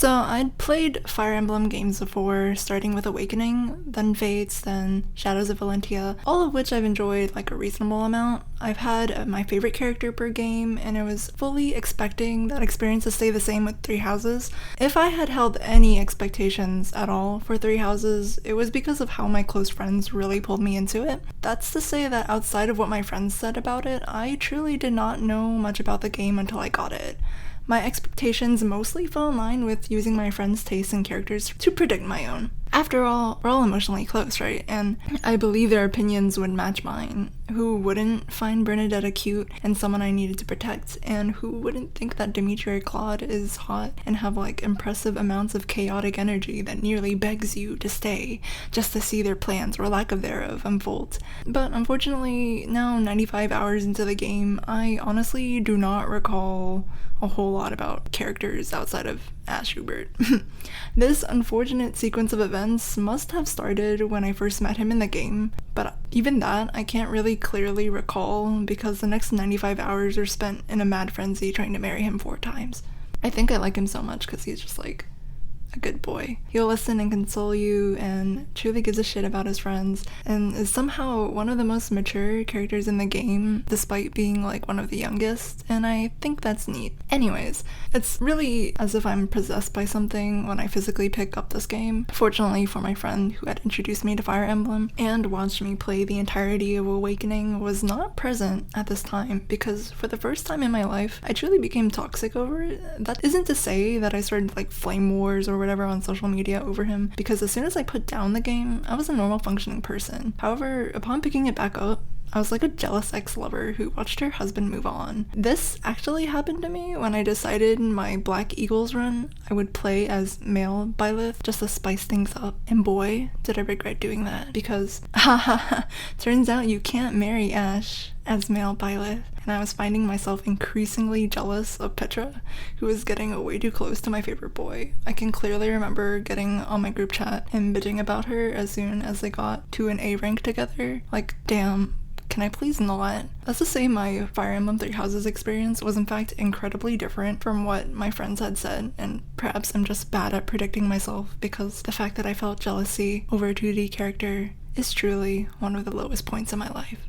So I'd played Fire Emblem games before, starting with Awakening, then Fates, then Shadows of Valentia, all of which I've enjoyed like a reasonable amount. I've had my favorite character per game, and I was fully expecting that experience to stay the same with Three Houses. If I had held any expectations at all for Three Houses, it was because of how my close friends really pulled me into it. That's to say that outside of what my friends said about it, I truly did not know much about the game until I got it. My expectations mostly fell in line with using my friends' tastes and characters to predict my own. After all, we're all emotionally close, right? And I believe their opinions would match mine. Who wouldn't find Bernadetta cute and someone I needed to protect? And who wouldn't think that Dimitri or Claude is hot and have like impressive amounts of chaotic energy that nearly begs you to stay just to see their plans or lack of thereof unfold? But unfortunately, now 95 hours into the game, I honestly do not recall a whole lot about characters outside of Ashe Ubert. This unfortunate sequence of events must have started when I first met him in the game, but even that I can't really clearly recall because the next 95 hours are spent in a mad frenzy trying to marry him 4 times. I think I like him so much because he's just like a good boy. He'll listen and console you and truly gives a shit about his friends and is somehow one of the most mature characters in the game despite being like one of the youngest, and I think that's neat. Anyways, it's really as if I'm possessed by something when I physically pick up this game. Fortunately for my friend who had introduced me to Fire Emblem and watched me play the entirety of Awakening was not present at this time because for the first time in my life I truly became toxic over it. That isn't to say that I started like flame wars or whatever on social media over him, because as soon as I put down the game, I was a normal functioning person. However, upon picking it back up, I was like a jealous ex-lover who watched her husband move on. This actually happened to me when I decided in my Black Eagles run I would play as male Byleth just to spice things up. And boy, did I regret doing that, because haha, turns out you can't marry Ashe as male Byleth. And I was finding myself increasingly jealous of Petra, who was getting way too close to my favorite boy. I can clearly remember getting on my group chat and bitching about her as soon as they got to an A rank together. Like, damn, can I please not? That's to say my Fire Emblem Three Houses experience was in fact incredibly different from what my friends had said, and perhaps I'm just bad at predicting myself because the fact that I felt jealousy over a 2D character is truly one of the lowest points in my life.